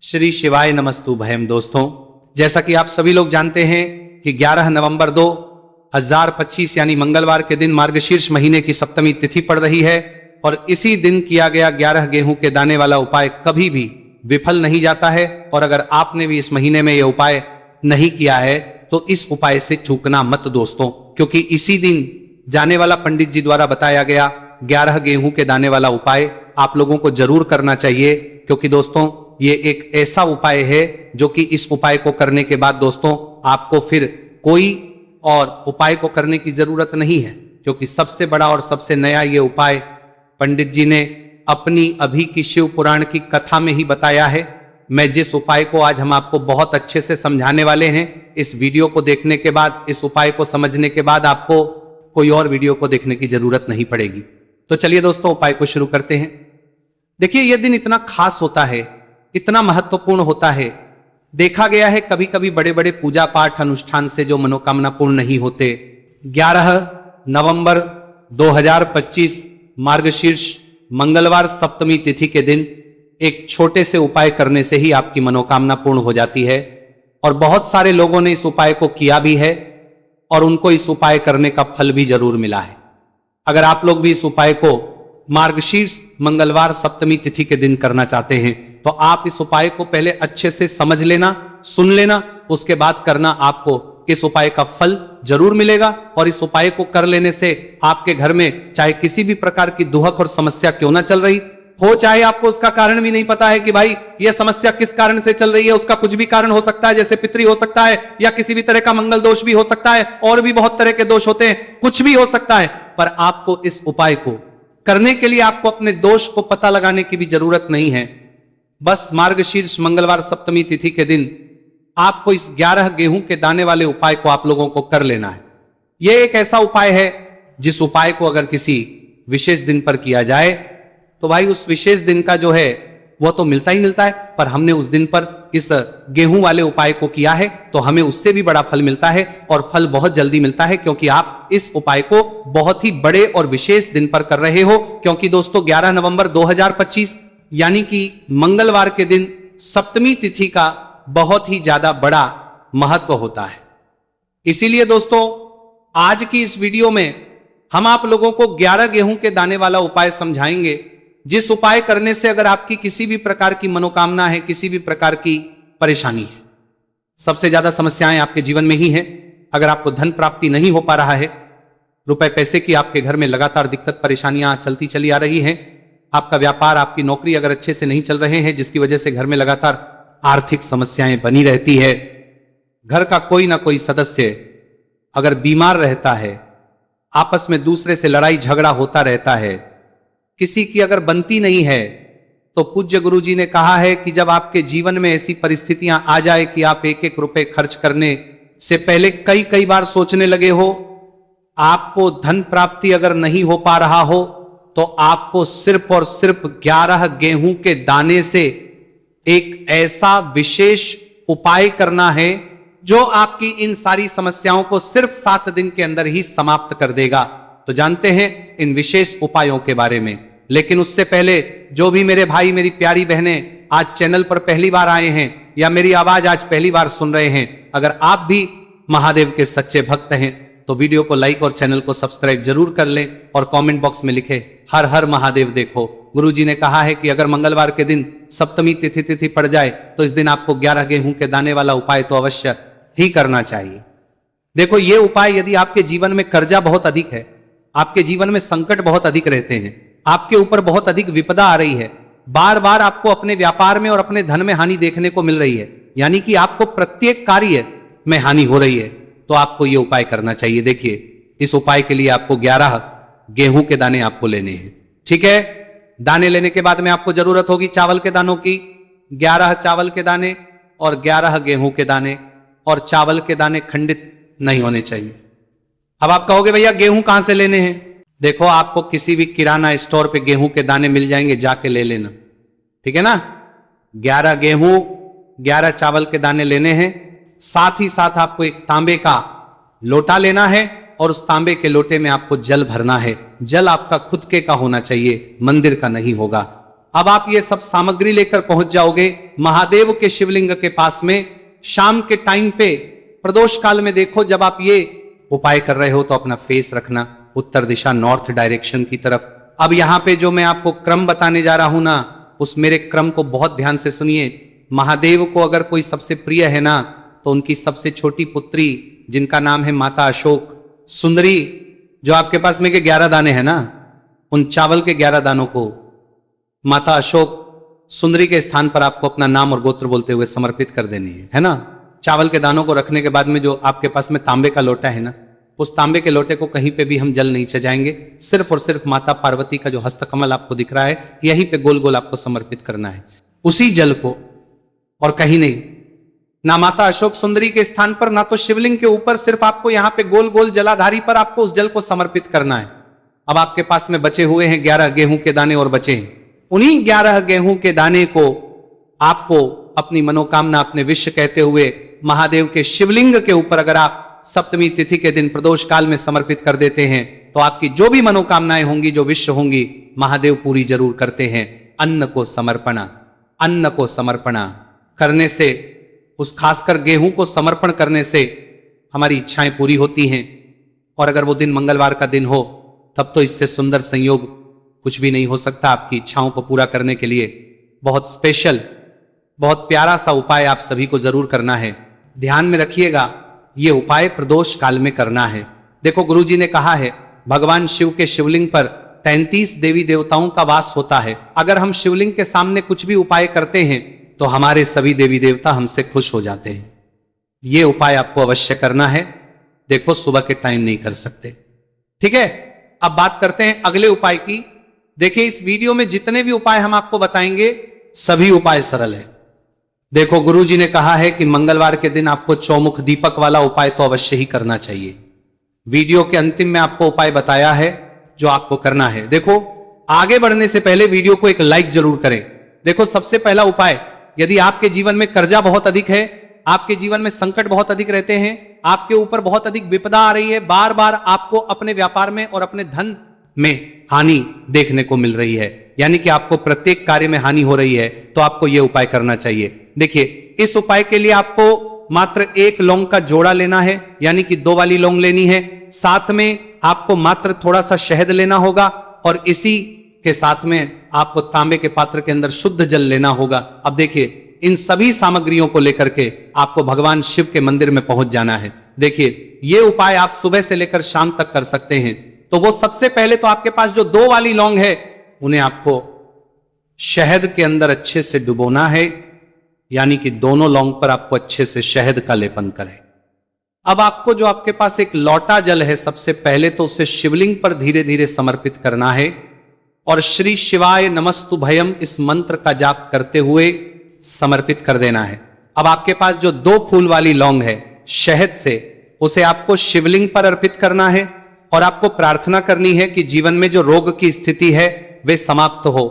श्री शिवाय नमस्तु भयम। दोस्तों, जैसा कि आप सभी लोग जानते हैं कि 11 नवंबर 2025 यानी मंगलवार के दिन मार्गशीर्ष महीने की सप्तमी तिथि पड़ रही है और इसी दिन किया गया 11 गेहूं के दाने वाला उपाय कभी भी विफल नहीं जाता है। और अगर आपने भी इस महीने में यह उपाय नहीं किया है तो इस उपाय से चूकना मत दोस्तों, क्योंकि इसी दिन जाने वाला पंडित जी द्वारा बताया गया 11 गेहूं के दाने वाला उपाय आप लोगों को जरूर करना चाहिए। क्योंकि दोस्तों, ये एक ऐसा उपाय है जो कि इस उपाय को करने के बाद दोस्तों आपको फिर कोई और उपाय को करने की जरूरत नहीं है, क्योंकि सबसे बड़ा और सबसे नया ये उपाय पंडित जी ने अपनी अभी की शिव पुराण की कथा में ही बताया है। मैं जिस उपाय को आज हम आपको बहुत अच्छे से समझाने वाले हैं, इस वीडियो को देखने के बाद, इस उपाय को समझने के बाद आपको कोई और वीडियो को देखने की जरूरत नहीं पड़ेगी। तो चलिए दोस्तों, उपाय को शुरू करते हैं। देखिए, यह दिन इतना खास होता है, इतना महत्वपूर्ण होता है। देखा गया है कभी कभी बड़े बड़े पूजा पाठ अनुष्ठान से जो मनोकामना पूर्ण नहीं होते। 11 नवंबर 2025 मार्गशीर्ष मंगलवार सप्तमी तिथि के दिन एक छोटे से उपाय करने से ही आपकी मनोकामना पूर्ण हो जाती है। और बहुत सारे लोगों ने इस उपाय को किया भी है और उनको इस उपाय करने का फल भी जरूर मिला है। अगर आप लोग भी इस उपाय को मार्गशीर्ष मंगलवार सप्तमी तिथि के दिन करना चाहते हैं तो आप इस उपाय को पहले अच्छे से समझ लेना, सुन लेना, उसके बाद करना। आपको इस उपाय का फल जरूर मिलेगा और इस उपाय को कर लेने से आपके घर में चाहे किसी भी प्रकार की दुहक और समस्या क्यों ना चल रही हो, चाहे आपको उसका कारण भी नहीं पता है कि भाई यह समस्या किस कारण से चल रही है, उसका कुछ भी कारण हो सकता है, जैसे पितरी हो सकता है या किसी भी तरह का मंगल दोष भी हो सकता है, और भी बहुत तरह के दोष होते हैं, कुछ भी हो सकता है। पर आपको इस उपाय को करने के लिए आपको अपने दोष को पता लगाने की भी जरूरत नहीं है। बस मार्गशीर्ष मंगलवार सप्तमी तिथि के दिन आपको इस 11 गेहूं के दाने वाले उपाय को आप लोगों को कर लेना है। यह एक ऐसा उपाय है जिस उपाय को अगर किसी विशेष दिन पर किया जाए तो भाई उस विशेष दिन का जो है वह तो मिलता ही मिलता है, पर हमने उस दिन पर इस गेहूं वाले उपाय को किया है तो हमें उससे भी बड़ा फल मिलता है और फल बहुत जल्दी मिलता है, क्योंकि आप इस उपाय को बहुत ही बड़े और विशेष दिन पर कर रहे हो। क्योंकि दोस्तों 11 नवंबर 2025 यानी कि मंगलवार के दिन सप्तमी तिथि का बहुत ही ज्यादा बड़ा महत्व होता है। इसीलिए दोस्तों आज की इस वीडियो में हम आप लोगों को 11 गेहूं के दाने वाला उपाय समझाएंगे, जिस उपाय करने से अगर आपकी किसी भी प्रकार की मनोकामना है, किसी भी प्रकार की परेशानी है, सबसे ज्यादा समस्याएं आपके जीवन में ही हैं। अगर आपको धन प्राप्ति नहीं हो पा रहा है, रुपए पैसे की आपके घर में लगातार दिक्कत परेशानियां चलती चली आ रही हैं, आपका व्यापार, आपकी नौकरी अगर अच्छे से नहीं चल रहे हैं, जिसकी वजह से घर में लगातार आर्थिक समस्याएं बनी रहती है, घर का कोई ना कोई सदस्य अगर बीमार रहता है, आपस में दूसरे से लड़ाई झगड़ा होता रहता है, किसी की अगर बनती नहीं है, तो पूज्य गुरु जी ने कहा है कि जब आपके जीवन में ऐसी परिस्थितियां आ जाए कि आप एक एक रुपए खर्च करने से पहले कई कई बार सोचने लगे हो, आपको धन प्राप्ति अगर नहीं हो पा रहा हो, तो आपको सिर्फ और सिर्फ 11 गेहूं के दाने से एक ऐसा विशेष उपाय करना है जो आपकी इन सारी समस्याओं को सिर्फ 7 दिन के अंदर ही समाप्त कर देगा। तो जानते हैं इन विशेष उपायों के बारे में। लेकिन उससे पहले जो भी मेरे भाई, मेरी प्यारी बहनें आज चैनल पर पहली बार आए हैं या मेरी आवाज आज पहली बार सुन रहे हैं, अगर आप भी महादेव के सच्चे भक्त हैं तो वीडियो को लाइक और चैनल को सब्सक्राइब जरूर कर लें और कमेंट बॉक्स में लिखे हर हर महादेव। देखो, गुरुजी ने कहा है कि अगर मंगलवार के दिन सप्तमी तिथि पड़ जाए तो इस दिन आपको 11 गेहूं के दाने वाला उपाय तो अवश्य ही करना चाहिए। देखो, ये उपाय यदि आपके जीवन में कर्जा बहुत अधिक है, आपके जीवन में संकट बहुत अधिक रहते हैं, आपके ऊपर बहुत अधिक विपदा आ रही है, बार बार आपको अपने व्यापार में और अपने धन में हानि देखने को मिल रही है, यानी कि आपको प्रत्येक कार्य में हानि हो रही है, तो आपको यह उपाय करना चाहिए। देखिए, इस उपाय के लिए आपको 11 गेहूं के दाने आपको लेने हैं। ठीक है, दाने लेने के बाद में आपको जरूरत होगी चावल के दानों की। 11 चावल के दाने और 11 गेहूं के दाने, और चावल के दाने खंडित नहीं होने चाहिए। अब आप कहोगे भैया गेहूं कहां से लेने हैं? देखो, आपको किसी भी किराना स्टोर पे गेहूं के दाने मिल जाएंगे, जाके ले लेना। ठीक है ना? 11 गेहूं 11 चावल के दाने लेने हैं। साथ ही साथ आपको एक तांबे का लोटा लेना है और उस तांबे के लोटे में आपको जल भरना है। जल आपका खुद के का होना चाहिए, मंदिर का नहीं होगा। अब आप ये सब सामग्री लेकर पहुंच जाओगे महादेव के शिवलिंग के पास में। शाम के टाइम पे प्रदोष काल में देखो, जब आप ये उपाय कर रहे हो तो अपना फेस रखना उत्तर दिशा, नॉर्थ डायरेक्शन की तरफ। अब यहां पे जो मैं आपको क्रम बताने जा रहा हूं ना, उस मेरे क्रम को बहुत ध्यान से सुनिए। महादेव को अगर कोई सबसे प्रिय है ना, तो उनकी सबसे छोटी पुत्री जिनका नाम है माता अशोक सुंदरी, जो आपके पास में के 11 दाने हैं ना, उन चावल के 11 दानों को माता अशोक सुंदरी के स्थान पर आपको अपना नाम और गोत्र बोलते हुए समर्पित कर देनी है ना। चावल के दानों को रखने के बाद में जो आपके पास में तांबे का लोटा है ना, उस तांबे के लोटे को कहीं पे भी हम जल नहीं सजाएंगे, सिर्फ और सिर्फ माता पार्वती का जो हस्तकमल आपको दिख रहा है यहीं पे गोल गोल आपको समर्पित करना है, उसी जल को, और कहीं नहीं। ना माता अशोक सुंदरी के स्थान पर, ना तो शिवलिंग के ऊपर, सिर्फ आपको यहां पे गोल गोल जलाधारी पर आपको उस जल को समर्पित करना है। अब आपके पास में बचे हुए हैं 11 गेहूं के दाने और बचे हैं। उन्हीं 11 गेहूं के दाने को आपको अपनी मनोकामना, अपने विश्व कहते हुए महादेव के शिवलिंग के ऊपर अगर आप सप्तमी तिथि के दिन प्रदोष काल में समर्पित कर देते हैं, तो आपकी जो भी मनोकामनाएं होंगी, जो विश्व होंगी, महादेव पूरी जरूर करते हैं। अन्न को समर्पणा करने से, उस खासकर गेहूं को समर्पण करने से हमारी इच्छाएं पूरी होती हैं। और अगर वो दिन मंगलवार का दिन हो, तब तो इससे सुंदर संयोग कुछ भी नहीं हो सकता। आपकी इच्छाओं को पूरा करने के लिए बहुत स्पेशल, बहुत प्यारा सा उपाय आप सभी को जरूर करना है। ध्यान में रखिएगा, ये उपाय प्रदोष काल में करना है। देखो, गुरुजी ने कहा है भगवान शिव के शिवलिंग पर 33 देवी देवताओं का वास होता है। अगर हम शिवलिंग के सामने कुछ भी उपाय करते हैं तो हमारे सभी देवी देवता हमसे खुश हो जाते हैं। ये उपाय आपको अवश्य करना है। देखो, सुबह के टाइम नहीं कर सकते, ठीक है। अब बात करते हैं अगले उपाय की। देखिए, इस वीडियो में जितने भी उपाय हम आपको बताएंगे, सभी उपाय सरल है। देखो, गुरुजी ने कहा है कि मंगलवार के दिन आपको चौमुख दीपक वाला उपाय तो अवश्य ही करना चाहिए। वीडियो के अंतिम में आपको उपाय बताया है जो आपको करना है। देखो, आगे बढ़ने से पहले वीडियो को एक लाइक जरूर करें। देखो, सबसे पहला उपाय, यदि आपके जीवन में कर्जा बहुत अधिक है, आपके जीवन में संकट बहुत अधिक रहते हैं, आपके ऊपर बहुत अधिक विपदा आ रही है, बार बार आपको अपने व्यापार में और अपने धन में हानि देखने को मिल रही है, यानी कि आपको प्रत्येक कार्य में हानि हो रही है, तो आपको यह उपाय करना चाहिए। देखिए, इस उपाय के लिए आपको मात्र 1 लौंग का जोड़ा लेना है, यानी कि 2 वाली लौंग लेनी है। साथ में आपको मात्र थोड़ा सा शहद लेना होगा, और इसी के साथ में आपको तांबे के पात्र के अंदर शुद्ध जल लेना होगा। अब देखिए, इन सभी सामग्रियों को लेकर के आपको भगवान शिव के मंदिर में पहुंच जाना है। देखिए, ये उपाय आप सुबह से लेकर शाम तक कर सकते हैं। तो वो सबसे पहले तो आपके पास जो 2 वाली लौंग है, उन्हें आपको शहद के अंदर अच्छे से डुबोना है, यानी कि दोनों लौंग पर आपको अच्छे से शहद का लेपन करें। अब आपको जो आपके पास एक लौटा जल है, सबसे पहले तो उसे शिवलिंग पर धीरे धीरे समर्पित करना है, और श्री शिवाय नमस्तु भयम इस मंत्र का जाप करते हुए समर्पित कर देना है। अब आपके पास जो 2 फूल वाली लौंग है शहद से, उसे आपको शिवलिंग पर अर्पित करना है, और आपको प्रार्थना करनी है कि जीवन में जो रोग की स्थिति है वे समाप्त हो,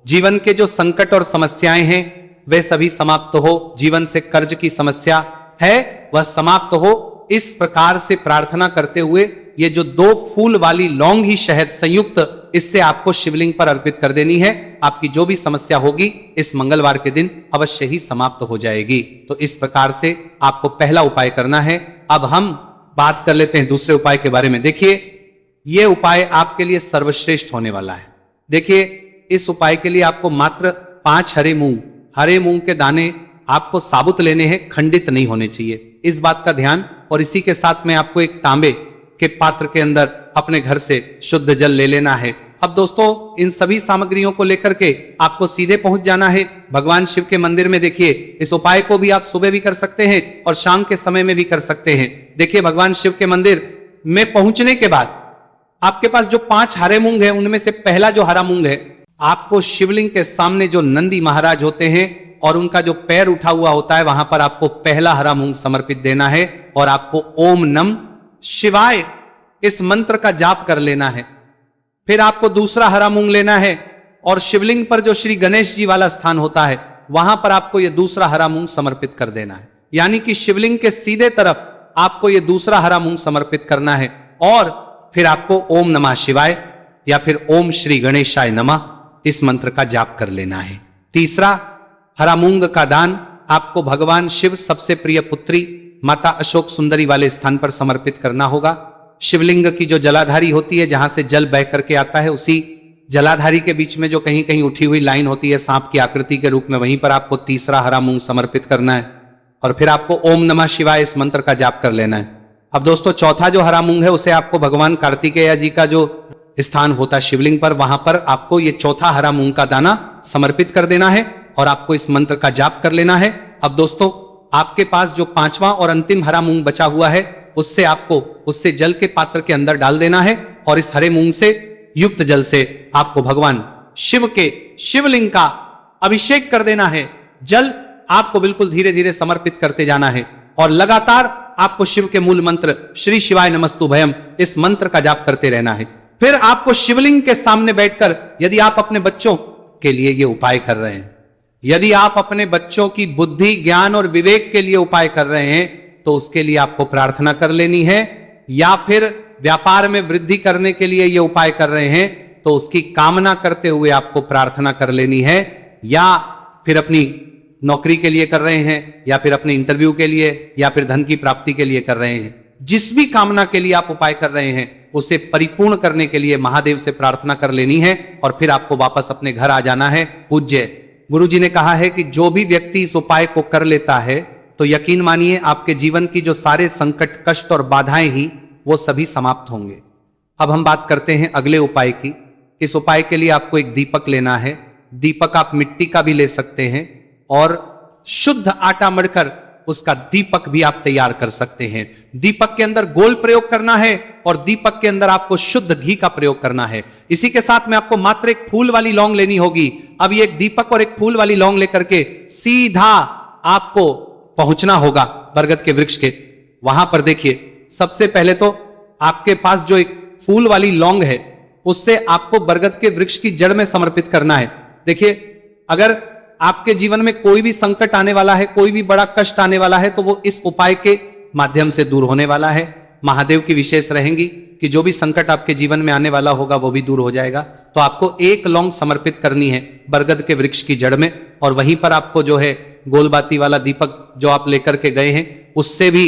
जीवन के जो संकट और समस्याएं हैं वे सभी समाप्त हो, जीवन से कर्ज की समस्या है वह समाप्त हो। इस प्रकार से प्रार्थना करते हुए ये जो 2 फूल वाली लौंग ही शहद संयुक्त, इससे आपको शिवलिंग पर अर्पित कर देनी है। आपकी जो भी समस्या होगी इस मंगलवार के दिन अवश्य ही समाप्त हो जाएगी। तो इस प्रकार से आपको पहला उपाय करना है। अब हम बात कर लेते हैं दूसरे उपाय के बारे में। देखिए, यह उपाय आपके लिए सर्वश्रेष्ठ होने वाला है। देखिए, इस उपाय के लिए आपको मात्र 5 हरे मूंग के दाने आपको साबुत लेने हैं, खंडित नहीं होने चाहिए, इस बात का ध्यान। और इसी के साथ में आपको एक तांबे के पात्र के अंदर अपने घर से शुद्ध जल ले लेना है। अब दोस्तों, इन सभी सामग्रियों को लेकर के आपको सीधे पहुंच जाना है भगवान शिव के मंदिर में। देखिए, इस उपाय को भी आप सुबह भी कर सकते हैं और शाम के समय में भी कर सकते हैं। देखिए, भगवान शिव के मंदिर में पहुंचने के बाद आपके पास जो 5 हरे मूंग है, उनमें से पहला जो हरा मूंग है, आपको शिवलिंग के सामने जो नंदी महाराज होते हैं और उनका जो पैर उठा हुआ होता है, वहां पर आपको पहला हरा मूंग समर्पित देना है, और आपको ओम नम शिवाय इस मंत्र का जाप कर लेना है। फिर आपको दूसरा हरा मूंग लेना है, और शिवलिंग पर जो श्री गणेश जी वाला स्थान होता है, वहां पर आपको यह दूसरा हरा मूंग समर्पित कर देना है। यानी कि शिवलिंग के सीधे तरफ आपको यह दूसरा हरा मूंग समर्पित करना है, और फिर आपको ओम नमः शिवाय या फिर ओम श्री गणेशाय नमः इस मंत्र का जाप कर लेना है। तीसरा, हरा मूंग का दान आपको भगवान शिव सबसे प्रिय पुत्री माता अशोक सुंदरी वाले स्थान पर समर्पित करना होगा। शिवलिंग की जो जलाधारी होती है, जहां से जल बह करके आता है, उसी जलाधारी के बीच में जो कहीं कहीं उठी हुई लाइन होती है सांप की आकृति के रूप में, वहीं पर आपको तीसरा हरा मूंग समर्पित करना है और फिर आपको ओम नमः शिवाय इस मंत्र का जाप कर लेना है। अब दोस्तों, चौथा जो हरा मूंग है उसे आपको भगवान कार्तिकेय जी का जो स्थान होता है शिवलिंग पर, वहां पर आपको ये चौथा हरा मूंग का दाना समर्पित कर देना है और आपको इस मंत्र का जाप कर लेना है। अब दोस्तों, आपके पास जो पांचवा और अंतिम हरा मूंग बचा हुआ है, उससे जल के पात्र के अंदर डाल देना है और इस हरे मूंग से युक्त जल से आपको भगवान शिव के शिवलिंग का अभिषेक कर देना है। जल आपको बिल्कुल धीरे धीरे समर्पित करते जाना है और लगातार आपको शिव के मूल मंत्र श्री शिवाय नमस्तुभयम इस मंत्र का जाप करते रहना है। फिर आपको शिवलिंग के सामने बैठकर, यदि आप अपने बच्चों के लिए ये उपाय कर रहे हैं, यदि आप अपने बच्चों की बुद्धि, ज्ञान और विवेक के लिए उपाय कर रहे हैं, तो उसके लिए आपको प्रार्थना कर लेनी है। या फिर व्यापार में वृद्धि करने के लिए ये उपाय कर रहे हैं, तो उसकी कामना करते हुए आपको प्रार्थना कर लेनी है। या फिर अपनी नौकरी के लिए कर रहे हैं, या फिर अपने इंटरव्यू के लिए, या फिर धन की प्राप्ति के लिए कर रहे हैं, जिस भी कामना के लिए आप उपाय कर रहे हैं, उसे परिपूर्ण करने के लिए महादेव से प्रार्थना कर लेनी है और फिर आपको वापस अपने घर आ जाना है। पूज्य गुरु जी ने कहा है कि जो भी व्यक्ति इस उपाय को कर लेता है, तो यकीन मानिए आपके जीवन की जो सारे संकट, कष्ट और बाधाएं ही वो सभी समाप्त होंगे। अब हम बात करते हैं अगले उपाय की। इस उपाय के लिए आपको एक दीपक लेना है। दीपक आप मिट्टी का भी ले सकते हैं और शुद्ध आटा मढ़कर उसका दीपक भी आप तैयार कर सकते हैं। दीपक के अंदर गोल प्रयोग करना है और दीपक के अंदर आपको शुद्ध घी का प्रयोग करना है। इसी के साथ में आपको मात्र एक फूल वाली लौंग लेनी होगी। अब ये एक दीपक और एक फूल वाली लौंग लेकर के सीधा आपको पहुंचना होगा बरगद के वृक्ष के। वहां पर देखिए, सबसे पहले तो आपके पास जो एक फूल वाली लौंग है, उससे आपको बरगद के वृक्ष की जड़ में समर्पित करना है। देखिए, अगर आपके जीवन में कोई भी संकट आने वाला है, कोई भी बड़ा कष्ट आने वाला है, तो वो इस उपाय के माध्यम से दूर होने वाला है। महादेव की विशेष रहेंगी कि जो भी संकट आपके जीवन में आने वाला होगा वो भी दूर हो जाएगा। तो आपको एक लौंग समर्पित करनी है बरगद के वृक्ष की जड़ में, और वहीं पर आपको जो है गोलबाती वाला दीपक जो आप लेकर के गए हैं, उससे भी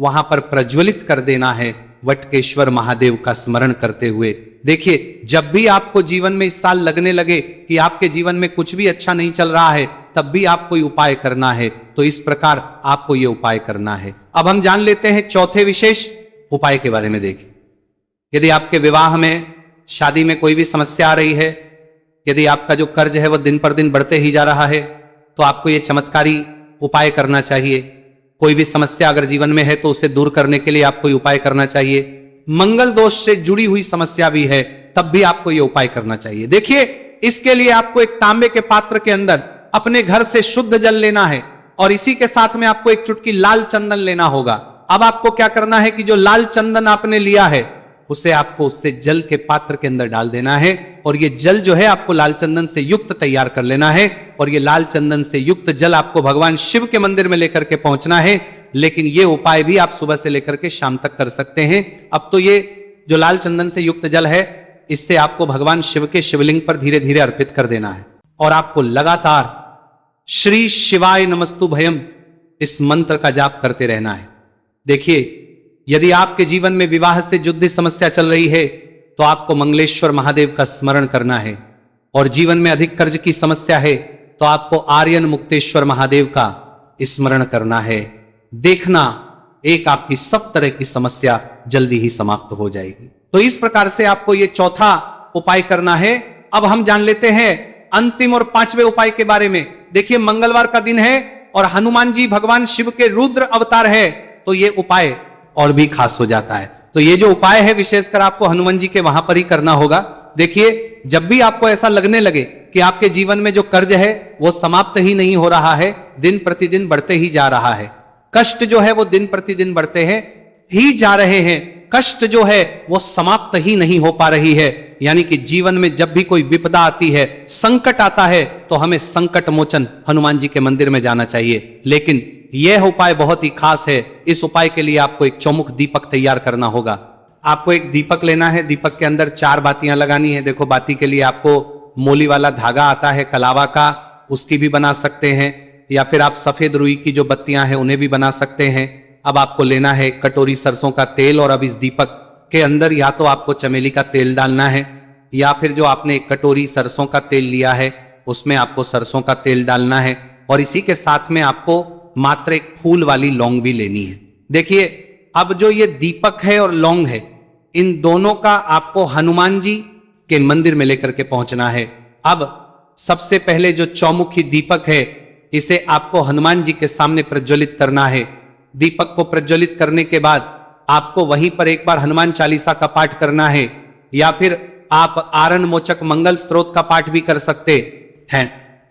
वहां पर प्रज्वलित कर देना है वटकेश्वर महादेव का स्मरण करते हुए। देखिए, जब भी आपको जीवन में इस साल लगने लगे कि आपके जीवन में कुछ भी अच्छा नहीं चल रहा है, तब भी आपको ये उपाय करना है। तो इस प्रकार आपको ये उपाय करना है। अब हम जान लेते हैं चौथे विशेष उपाय के बारे में। देखिए, यदि आपके विवाह में, शादी में कोई भी समस्या आ रही है, यदि आपका जो कर्ज है वो दिन पर दिन बढ़ते ही जा रहा है, तो आपको ये चमत्कारी उपाय करना चाहिए। कोई भी समस्या अगर जीवन में है तो उसे दूर करने के लिए आपको ये उपाय करना चाहिए। मंगल दोष से जुड़ी हुई समस्या भी है, तब भी आपको ये उपाय करना चाहिए। देखिए, इसके लिए आपको एक तांबे के पात्र के अंदर अपने घर से शुद्ध जल लेना है और इसी के साथ में आपको एक चुटकी लाल चंदन लेना होगा। अब आपको क्या करना है कि जो लाल चंदन आपने लिया है, उसे आपको उससे जल के पात्र के अंदर डाल देना है और ये जल जो है आपको लाल चंदन से युक्त तैयार कर लेना है। और ये लाल चंदन से युक्त जल आपको भगवान शिव के मंदिर में लेकर के पहुंचना है। लेकिन ये उपाय भी आप सुबह से लेकर के शाम तक कर सकते हैं। अब तो ये जो लाल चंदन से युक्त जल है, इससे आपको भगवान शिव के शिवलिंग पर धीरे धीरे अर्पित कर देना है और आपको लगातार श्री शिवाय नमस्तुभयम इस मंत्र का जाप करते रहना है। देखिए, यदि आपके जीवन में विवाह से जुड़ी समस्या चल रही है, तो आपको मंगलेश्वर महादेव का स्मरण करना है। और जीवन में अधिक कर्ज की समस्या है, तो आपको आर्यन मुक्तेश्वर महादेव का स्मरण करना है। देखना, एक आपकी सब तरह की समस्या जल्दी ही समाप्त हो जाएगी। तो इस प्रकार से आपको ये चौथा उपाय करना है। अब हम जान लेते हैं अंतिम और पांचवें उपाय के बारे में। देखिए, मंगलवार का दिन है और हनुमान जी भगवान शिव के रुद्र अवतार है, तो ये उपाय और भी खास हो जाता है। तो ये जो उपाय है विशेषकर आपको हनुमान जी के वहां पर ही करना होगा। देखिए, जब भी आपको ऐसा लगने लगे कि आपके जीवन में जो कर्ज है वो समाप्त ही नहीं हो रहा है, दिन प्रतिदिन बढ़ते ही जा रहा है, कष्ट जो है वो दिन प्रतिदिन बढ़ते हैं ही जा रहे हैं, कष्ट जो है वो समाप्त ही नहीं हो पा रही है, यानी कि जीवन में जब भी कोई विपदा आती है, संकट आता है, तो हमें संकट मोचन हनुमान जी के मंदिर में जाना चाहिए। लेकिन यह उपाय बहुत ही खास है। इस उपाय के लिए आपको एक चौमुख दीपक तैयार करना होगा। आपको एक दीपक लेना है, दीपक के अंदर 4 बातियां लगानी है। देखो, बाती के लिए आपको मोली वाला धागा आता है कलावा का, उसकी भी बना सकते हैं, या फिर आप सफेद रुई की जो बत्तियां हैं उन्हें भी बना सकते हैं। अब आपको लेना है कटोरी सरसों का तेल, और अब इस दीपक के अंदर या तो आपको चमेली का तेल डालना है, या फिर जो आपने एक कटोरी सरसों का तेल लिया है उसमें आपको सरसों का तेल डालना है, और इसी के साथ में आपको मात्र एक फूल वाली लौंग भी लेनी है। देखिए, अब जो ये दीपक है और लौंग है, इन दोनों का आपको हनुमान जी के मंदिर में लेकर के पहुंचना है। अब सबसे पहले जो चौमुखी दीपक है, इसे आपको हनुमान जी के सामने प्रज्वलित करना है। दीपक को प्रज्वलित करने के बाद आपको वहीं पर एक बार हनुमान चालीसा का पाठ करना है, या फिर आप आरण मोचक मंगल स्त्रोत का पाठ भी कर सकते हैं।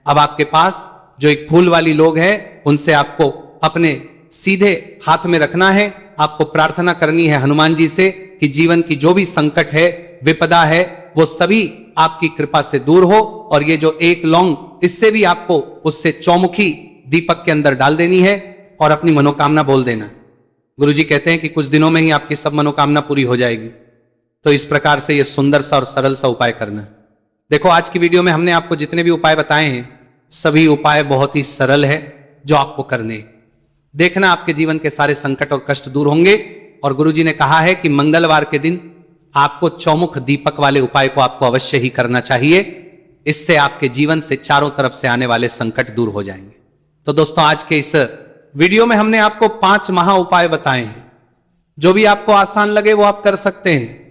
अब आपके पास जो एक फूल वाली लोग है, उनसे आपको अपने सीधे हाथ में रखना है। आपको प्रार्थना करनी है हनुमान जी से कि जीवन की जो भी संकट है, विपदा है, वो सभी आपकी कृपा से दूर हो, और ये जो एक लौंग, इससे भी आपको उससे चौमुखी दीपक के अंदर डाल देनी है और अपनी मनोकामना बोल देना। गुरुजी कहते हैं कि कुछ दिनों में ही आपकी सब मनोकामना पूरी हो जाएगी। तो इस प्रकार से ये सुंदर सा और सरल सा उपाय करना। देखो, आज की वीडियो में हमने आपको जितने भी उपाय बताए हैं, सभी उपाय बहुत ही सरल है जो आपको करने। देखना आपके जीवन के सारे संकट और कष्ट दूर होंगे। और गुरुजी ने कहा है कि मंगलवार के दिन आपको चौमुख दीपक वाले उपाय को आपको अवश्य ही करना चाहिए। इससे आपके जीवन से चारों तरफ से आने वाले संकट दूर हो जाएंगे। तो दोस्तों, आज के इस वीडियो में हमने आपको 5 महा उपाय बताए हैं। जो भी आपको आसान लगे वो आप कर सकते हैं।